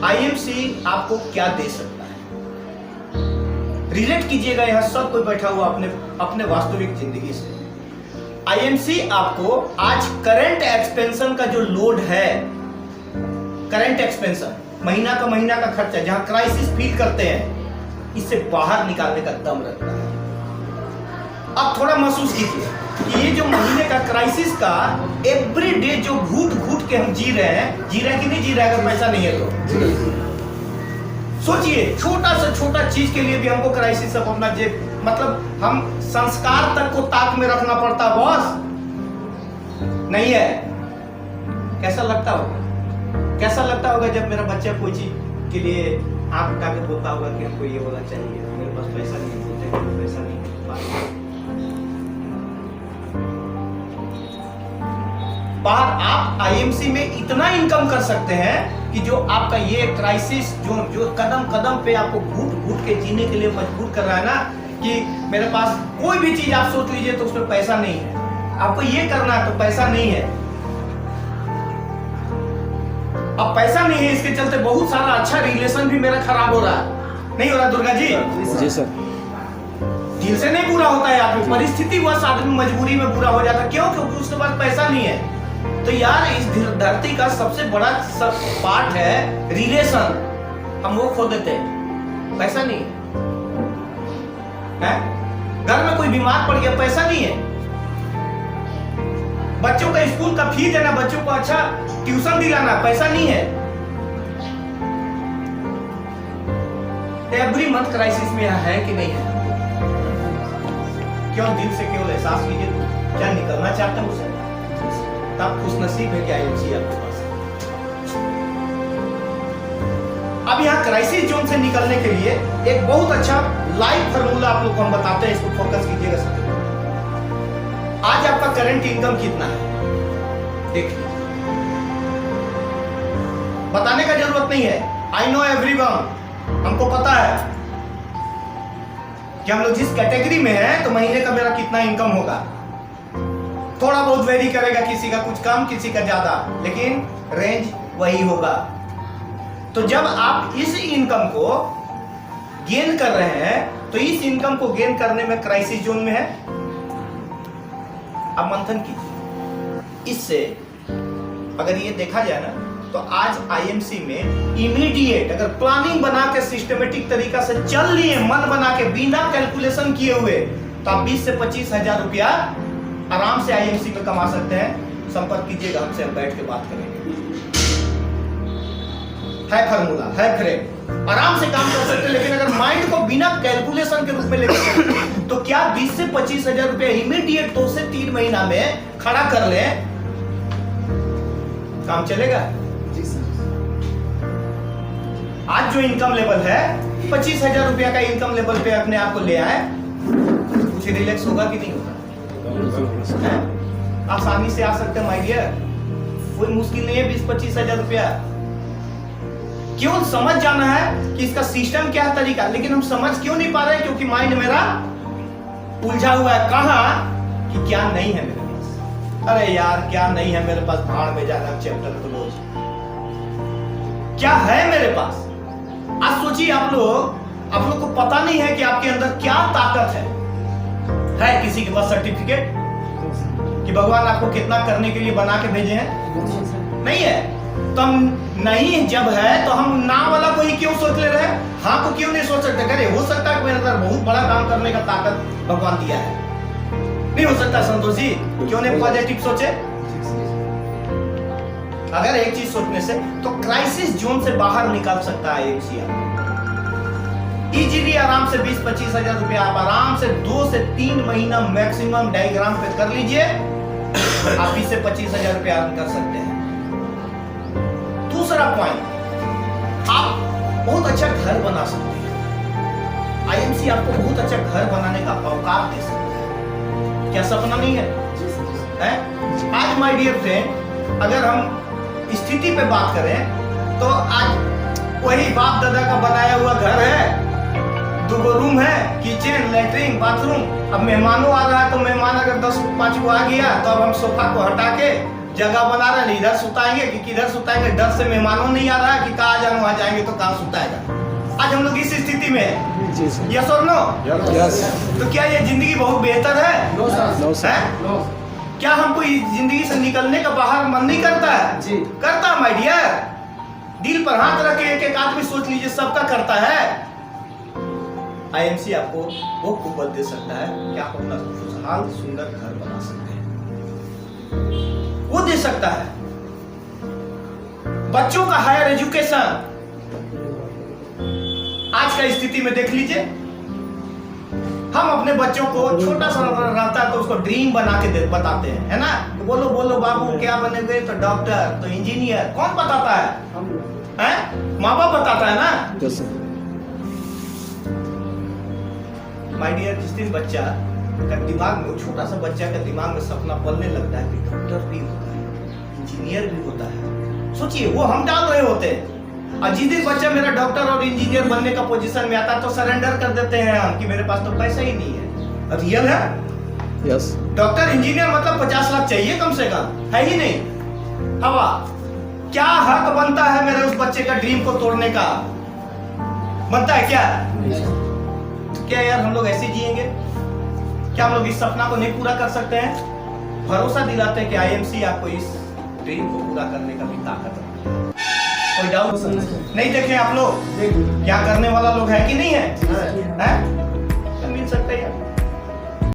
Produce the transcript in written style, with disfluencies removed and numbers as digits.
IMC आपको क्या दे सकता है? रिलेट कीजिएगा, यहाँ सब कोई बैठा हुआ अपने वास्तविक जिंदगी से। आईएमसी आपको आज करंट एक्सपेंशन का जो लोड है, करंट एक्सपेंशन महीना का खर्चा जहां क्राइसिस फील करते हैं, इससे बाहर निकालने का दम रखता है। अब थोड़ा महसूस कीजिए कि ये जो महीने का क्राइसिस का एवरी डे जो घूट घूट के हम जी रहे हैं कि नहीं जी रहे हैं, अगर पैसा नहीं है तो सोचिए, छोटा से छोटा चीज के लिए भी हमको क्राइसिस अब अपना मतलब हम संस्कार तक को ताक में रखना पड़ता बॉस, नहीं है? कैसा लगता होगा जब मेरा बच्चा कोई चीज के लिए आंख उठा के बोलता होगा कि हमको ये होना चाहिए, मेरे पास पैसा नहीं है, पैसा नहीं है। बाहर आप आईएमसी में इतना इनकम कर सकते हैं कि जो आपका ये क्राइसिस जो कदम कदम पे आपको घूट घूट के जीने के लिए मजबूर कर रहा है ना, कि मेरे पास कोई भी चीज आप सोच लीजिए तो उसमें पैसा नहीं है, आपको ये करना है तो पैसा नहीं है। अब पैसा नहीं है, इसके चलते बहुत सारा अच्छा रिलेशन भी मेरा खराब हो रहा है, नहीं हो रहा दुर्गा जी? जी सर। दिल से नहीं पूरा होता है, आप परिस्थिति वश आदमी मजबूरी में पूरा हो जाता है। क्यों? क्योंकि उसके पास पैसा नहीं है। तो यार इस धरती का सबसे बड़ा पार्ट है रिलेशन, हम वो खो देते हैं, पैसा नहीं है। घर में कोई बीमार पड़ गया, पैसा नहीं है। बच्चों का स्कूल का फीस देना, बच्चों को अच्छा ट्यूशन दिलाना, पैसा नहीं है। एवरी मंथ क्राइसिस में है कि नहीं है? क्यों? दिल से केवल एहसास कीजिए, क्या निकलना चाहते हैं उसे, तब खुश नसीब है कि आईएमसी आपके पास है। अब यहाँ क्राइसिस जोन से निकलने के लिए एक बहुत अच्छा लाइव फार्मूला आप लोग को हम बताते हैं, इसको फोकस कीजिएगा सब। आज आपका करंट इनकम कितना है देखिए, बताने का जरूरत नहीं है। आई नो एवरीवन, हमको पता है कि हम लोग जिस कैटेगरी में हैं तो महीने का मेरा कितना इनकम होगा। थोड़ा बहुत वेरी करेगा, किसी का कुछ कम, किसी का ज्यादा, लेकिन रेंज वही होगा। तो जब आप इस इनकम को गेन कर रहे हैं, तो इस इनकम को गेन करने में क्राइसिस जोन में है। अब मंथन कीजिए, इससे अगर ये देखा जाए ना, तो आज आईएमसी में इमीडिएट अगर प्लानिंग बना के सिस्टमेटिक तरीका से चल लिए, मन बना के बिना कैलकुलेशन किए हुए, तो आप 20 से 25 हजार रुपया आराम से आईएमसी में कमा सकते हैं। संपर्क कीजिएगा हमसे, हम बैठ के बात करेंगे। है फार्मूला, है फ्रेम, आराम से काम कर सकते हैं। लेकिन अगर माइंड को बिना कैलकुलेशन के रूप में लेकर तो क्या 20 से 25 हजार रुपया इमीडिएट 2 से 3 महीना में खड़ा कर ले, काम चलेगा? जी सर। आज जो इनकम लेवल है 25 हजार रुपया का इनकम लेवल पे अपने आप को ले आए, कुछ रिलैक्स होगा कि नहीं होगा? आसानी से आ सकते हैं माय डियर, कोई मुश्किल नहीं है। 20-25 हजार रुपया केवल समझ जाना है कि इसका सिस्टम क्या है, तरीका। लेकिन हम समझ क्यों नहीं पा रहे हैं? क्योंकि माइंड मेरा उलझा हुआ है। कहां कि क्या नहीं है मेरे पास। अरे यार क्या नहीं है मेरे पास, भाड़ में जाना, चैप्टर क्लोज। क्या है मेरे पास? आज सोचिए आप लोग को पता नहीं है कि आपके अंदर क्या ताकत है। किसी के पास सर्टिफिकेट कि भगवान आपको कितना करने के लिए बना के भेजे हैं? नहीं है। तो हम नहीं जब है तो हम ना वाला को ही क्यों सोच ले रहे हैं? हाँ को क्यों नहीं सोच सकते? अरे हो सकता है मेरे अंदर बहुत बड़ा काम करने का ताकत भगवान दिया है, नहीं हो सकता संतोष जी? क्यों नहीं पॉजिटिव सोचे? अगर एक चीज सोचने से तो क्राइसिस जोन से बाहर निकाल सकता है आईएमसी। इजीली आराम से 20-25 हजार रुपया आप आराम से 2 से 3 महीना मैक्सिमम डायग्राम पे कर लीजिए, आप 20 से 25 हजार रुपया अर्न कर सकते हैं। दूसरा पॉइंट, आप बहुत अच्छा घर बना सकते हैं। आईएमसी आपको बहुत अच्छा घर बनाने का अवकाश दे सकता है। क्या सपना नहीं है? आज माय डियर फ्रेंड, अगर हम स्थिति पे बात करें तो आज वही बाप दादा का बनाया हुआ घर है, 2 रूम है, किचन, लेटरिन, बाथरूम। अब मेहमानों आ रहा है तो मेहमान अगर 10-5 आ गया तो अब हम सोफा को हटा के जगह बना रहे हैं, इधर सुताएंगे कि किधर सुताएंगे, डर से मेहमानों नहीं आ रहा है कि कहाँ जाना, वहां जाएंगे तो कहाँ सुताएगा। आज हम लोग इस स्थिति में है। जी सर। यस और नो? यस। तो क्या ये जिंदगी बहुत बेहतर है? No sir. है? क्या हमको इस जिंदगी से निकलने का बाहर मन नहीं करता है? जी। करता माय डियर। दिल पर हाथ रख के एक एक आदमी सोच लीजिए, सबका करता है। आईएमसी आपको वो कुवत दे सकता है कि आप अपना खुशहाल सुंदर घर बना सकते हैं, वो दे सकता है। बच्चों का हायर एजुकेशन आज का स्थिति में देख लीजिए, हम अपने बच्चों को छोटा सा रहता है तो उसको ड्रीम बना के बताते हैं, है ना? तो बोलो बोलो बाबू क्या बनेंगे, तो डॉक्टर, तो इंजीनियर। कौन बताता है? माँ बाप बताता है ना। Yes sir. माय डियर, जिस दिन बच्चा का दिमाग में, छोटा सा बच्चा का दिमाग में सपना पलने लगता है कि डॉक्टर भी होता है, इंजीनियर भी होता है, सोचिए वो हम डाल रहे होते हैं। और जिस दिन बच्चा मेरा डॉक्टर और इंजीनियर बनने का पोजीशन में आता है तो सरेंडर कर देते हैं हम कि मेरे पास तो पैसा ही नहीं है। रियल है? यस। डॉक्टर इंजीनियर मतलब 50 लाख चाहिए कम से कम, है ही नहीं। हवा क्या हक बनता है मेरे उस बच्चे का ड्रीम को तोड़ने का? बनता है क्या? क्या यार हम लोग ऐसे जिएंगे? क्या हम लोग इस सपना को नहीं पूरा कर सकते हैं? भरोसा दिलाते हैं कि आईएमसी आपको इस ड्रीम को पूरा करने का भी ताकत रखती है। कोई डाउट नहीं? देखें आप लोग क्या करने वाला लोग है कि नहीं है?